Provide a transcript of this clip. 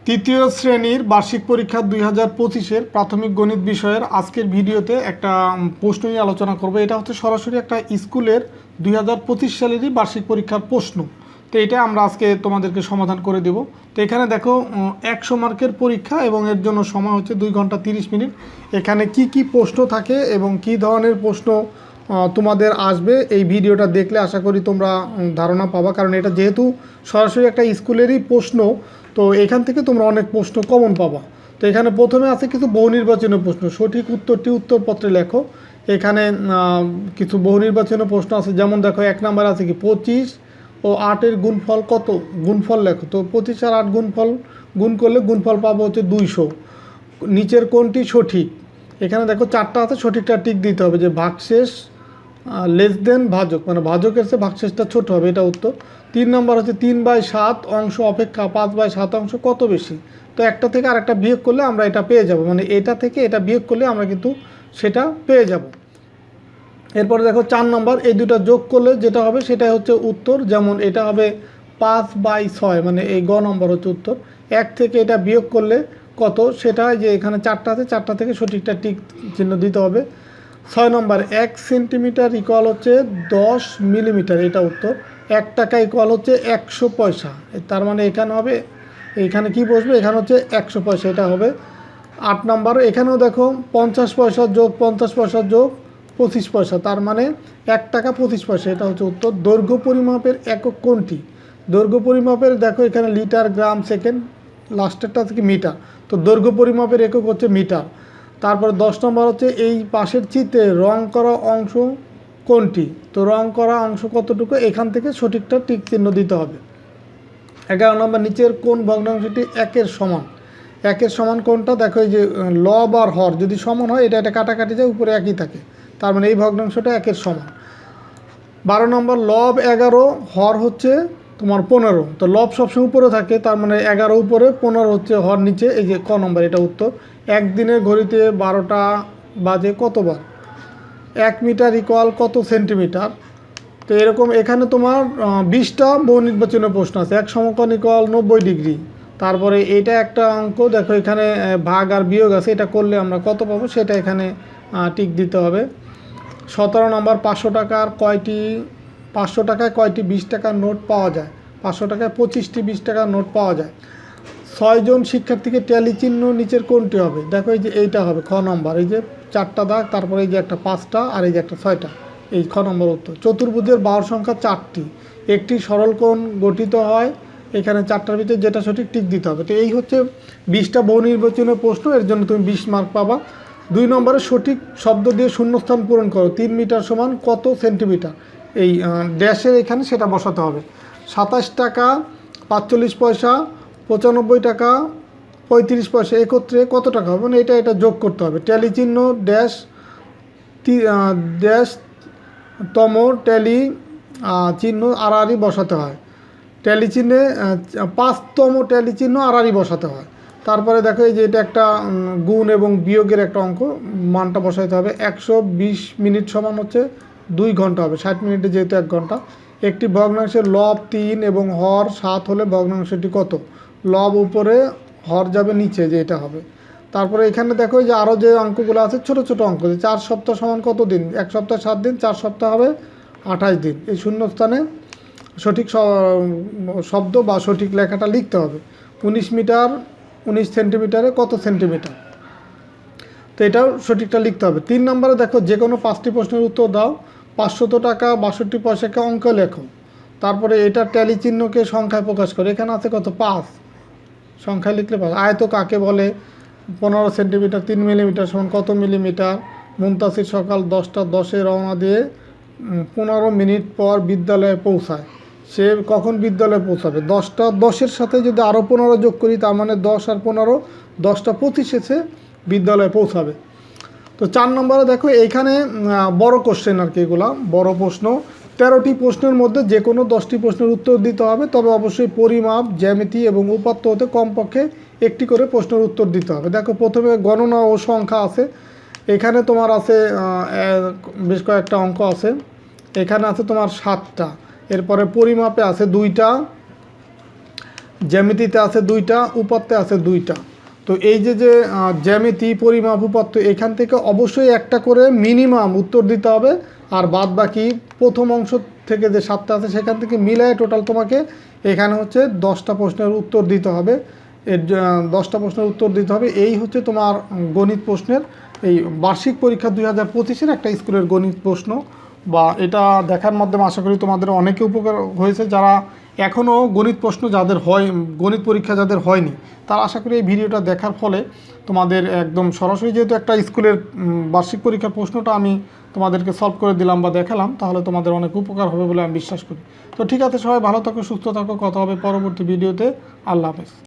তৃতীয় শ্রেণীর বার্ষিক পরীক্ষা 2025-এর প্রাথমিক গণিত বিষয়ের আজকের ভিডিওতে একটা প্রশ্ন নিয়ে আলোচনা করব। এটা হচ্ছে সরাসরি একটা স্কুলের 2025 সালেরই বার্ষিক পরীক্ষার প্রশ্ন। তো এটা আমরা আজকে তোমাদেরকে সমাধান করে দেব। তো এখানে দেখো 100 মার্কের পরীক্ষা এবং এর জন্য সময় হচ্ছে 2 ঘন্টা 30 মিনিট। এখানে কি কি প্রশ্ন থাকে এবং কি ধরনের প্রশ্ন তোমাদের আসবে এই ভিডিওটা দেখলে আশা করি তোমরা ধারণা পাবা, কারণ এটা যেহেতু সরাসরি একটা স্কুলেরই প্রশ্ন, তো এখান থেকে তোমরা অনেক প্রশ্ন কমন পাবা। তো এখানে প্রথমে আছে কিছু বহু নির্বাচনীয় প্রশ্ন, সঠিক উত্তরটি উত্তরপত্রে লেখো। এখানে কিছু বহু নির্বাচনীয় প্রশ্ন আছে, যেমন দেখো 1 নাম্বার আছে কি 25 ও 8-এর গুণফল কত, গুণফল লেখো। তো 25 আর 8 গুণফল গুণ করলে গুণফল পাবো হচ্ছে 200। নিচের কোনটি সঠিক? এখানে দেখো 4টা আছে, সঠিকটা টিক দিতে হবে যে ভাগশেষ লেস দেন ভাজক, মানে ভাজকের চেয়ে ভাগশেষটা ছোট হবে, এটা উত্তর। 3 নম্বর হচ্ছে 3/7 অংশ অপেক্ষা 5/7 অংশ কত বেশি। তো একটা থেকে আরেকটা বিয়োগ করলে আমরা এটা পেয়ে যাব, মানে এটা থেকে এটা বিয়োগ করলে আমরা কিন্তু সেটা পেয়ে যাব। এরপরে দেখো 4 নম্বর, এই দুটো যোগ করলে যেটা হবে সেটাই হচ্ছে উত্তর। যেমন এটা হবে 5/6, মানে এই গ নম্বর হচ্ছে উত্তর। 1 থেকে এটা বিয়োগ করলে কত, সেটা যে এখানে 4টা আছে, 4টা থেকে সঠিকটা টিক চিহ্ন দিতে হবে। 6 নম্বর 1 সেন্টিমিটার ইকুয়াল হচ্ছে 10 মিলিমিটার, এটা উত্তর। 1 টাকা ইকুয়াল হচ্ছে 100 পয়সা, তার মানে এখানে হবে, এখানে কি বসবে, এখানে হচ্ছে 100 পয়সা, এটা হবে। 8 নম্বর এখানেও দেখো 50 পয়সা যোগ 50 পয়সা যোগ 25 পয়সা, তার মানে 1 টাকা 25 পয়সা, এটা হচ্ছে উত্তর। দৈর্ঘ্য পরিমাপের একক কোনটি? দৈর্ঘ্য পরিমাপের দেখো এখানে লিটার, গ্রাম, সেকেন্ড, লাস্টেরটা থেকে মিটার। তো দৈর্ঘ্য পরিমাপের একক হচ্ছে মিটার। তারপরে 10 নম্বর হচ্ছে এই পাশের চিত্রে রং করা অংশ কোনটি? তো রং করা অংশ কতটুকু, এখান থেকে সঠিকটা টিক চিহ্ন দিতে হবে। 11 নম্বর নিচের কোন ভগ্নাংশটি 1-এর সমান? 1-এর সমান কোনটা? দেখো এই যে লব আর হর যদি সমান হয়, এটা কাটাকাটি যায়, উপরে একই থাকে, তার মানে এই ভগ্নাংশটা 1-এর সমান। 12 নম্বর লব 11, হর হচ্ছে তোমার 15। তো লব সবসময় উপরে থাকে, তার মানে 11 উপরে, 15 হচ্ছে হর নিচে, এই যে ক নম্বর, এটা উত্তর। একদিনের ঘড়িতে 12টা বাজে কতবার? 1 মিটার ইকুয়াল কত সেন্টিমিটার? তো এরকম এখানে তোমার 20টা বহু নির্বাচনীয় প্রশ্ন আছে। 1 সমকোণ ইকুয়াল 90 ডিগ্রি। তারপরে এটা একটা অঙ্ক দেখো, এখানে ভাগ আর বিয়োগ আছে, এটা করলে আমরা কত পাবো সেটা এখানে টিক দিতে হবে। 17 নম্বর 500 টাকায় কয়টি 20 টাকার নোট পাওয়া যায়? 500 টাকায় 25টি 20 টাকার নোট পাওয়া যায়। 6 জন শিক্ষার্থীকে ট্যালি চিহ্ন নিচের কোনটি হবে? দেখো এই যে এইটা হবে খ নম্বর, এই যে 4টা দাগ, তারপরে এই যে একটা 5টা আর এই যে একটা 6টা, এই খ নম্বর উত্তর। চতুর্ভুজের বাহুর সংখ্যা 4টি, একটি সরল কোণ গঠিত হয়, এখানে 4টার ভিতরে যেটা সঠিক টিক দিতে হবে। তো এই হচ্ছে 20টা বহু নির্বাচনীয় প্রশ্ন, এর জন্য তুমি 20 মার্ক পাবা। 2 নম্বরে সঠিক শব্দ দিয়ে শূন্যস্থান পূরণ করো। 3 মিটার সমান কত সেন্টিমিটার? এই ড্যাশের এখানে সেটা বসাতে হবে। 27 টাকা 45 পয়সা, 95 টাকা 35 পয়সা একত্রে কত টাকা হবে, মানে এটা যোগ করতে হবে। ট্যালি চিহ্ন ড্যাশ ড্যাশ তম ট্যালি চিহ্ন আড়াআড়ি বসাতে হয়। ট্যালি চিহ্নে 5তম ট্যালি চিহ্ন আড়াআড়ি বসাতে হয়। তারপরে দেখো এই যে এটা একটা গুণ এবং বিয়োগের একটা অঙ্ক, মানটা বসাইতে হবে। 120 মিনিট সমান হচ্ছে 2 ঘন্টা হবে, 60 মিনিটে যেহেতু 1 ঘন্টা। একটি ভগ্নাংশের লব 3 এবং হর 7 হলে ভগ্নাংশটি কত? লব উপরে, হর যাবে নিচে, যে এটা হবে। তারপরে এখানে দেখো যে আরও যে অঙ্কগুলো আছে ছোট ছোট অঙ্ক, যে 4 সপ্তাহ সমান কত দিন? 1 সপ্তাহ 7 দিন, 4 সপ্তাহ হবে 28 দিন। এই শূন্যস্থানে সঠিক শব্দ বা সঠিক লেখাটা লিখতে হবে। 19 মিটার 19 সেন্টিমিটারে কত সেন্টিমিটার? তো এটাও সঠিকটা লিখতে হবে। 3 নম্বরে দেখো যে কোনো 5টি প্রশ্নের উত্তর দাও। 500 টাকা 62 পয়সাকে অঙ্ক লেখো। তারপরে এটা ট্যালি চিহ্নকে সংখ্যায় প্রকাশ করে, এখানে আছে কত? 5, সংখ্যায় লিখলে 5। আয়ত কাকে বলে? 15 সেন্টিমিটার 3 মিলিমিটার সমান কত মিলিমিটার? মুনতাসির সকাল 10টা 10-এ রওনা দিয়ে 15 মিনিট পর বিদ্যালয়ে পৌঁছায়। সে কখন বিদ্যালয়ে পৌঁছাবে? 10টা 10-এর সাথে যদি আরও 15 যোগ করি, তার মানে 10 আর 15 10টা 25 বিদ্যালয়ে পৌঁছাবে। তো 4 নম্বরে দেখো এইখানে বড় কোশ্চেন আর কি, এগুলা বড় প্রশ্ন। 13টি প্রশ্নের মধ্যে যে কোনো 10টি প্রশ্নের উত্তর দিতে হবে, তবে অবশ্যই পরিমাপ, জ্যামিতি এবং উপাত্ত হতে কমপক্ষে একটি করে প্রশ্নের উত্তর দিতে হবে। দেখো প্রথমে গণনা ও সংখ্যা আছে, এখানে তোমার আছে বেশ কয়েকটা অঙ্ক আছে, এখানে আছে তোমার 7টা। এরপরে পরিমাপে আছে 2টা, জ্যামিতিতে আছে 2টা, উপাত্তে আছে 2টা। তো এই যে জ্যামিতি, পরিমাপ, উপাত্ত, এখান থেকে অবশ্যই একটা করে মিনিমাম উত্তর দিতে হবে। আর বাদ বাকি প্রথম অংশ থেকে যে 7টা আছে সেখান থেকে মিলায় টোটাল তোমাকে এখানে হচ্ছে 10টা প্রশ্নের উত্তর দিতে হবে। 10টা প্রশ্নের উত্তর দিতে হবে। এই হচ্ছে তোমার গণিত প্রশ্নের এই বার্ষিক পরীক্ষা 2025-এর একটা স্কুলের গণিত প্রশ্ন। বা এটা দেখার মাধ্যমে আশা করি তোমাদের অনেকে উপকার হয়েছে। যারা এখনও গণিত প্রশ্ন যাদের গণিত পরীক্ষা যাদের হয়নি, তারা আশা করি এই ভিডিওটা দেখার ফলে তোমাদের একদম সরাসরি, যেহেতু একটা স্কুলের বার্ষিক পরীক্ষার প্রশ্নটা আমি তোমাদেরকে সলভ করে দিলাম বা দেখালাম, তাহলে তোমাদের অনেক উপকার হবে বলে আমি বিশ্বাস করি। তো ঠিক আছে, সবাই ভালো থাকো, সুস্থ থাকো, কথা হবে পরবর্তী ভিডিওতে। আল্লাহ হাফেজ।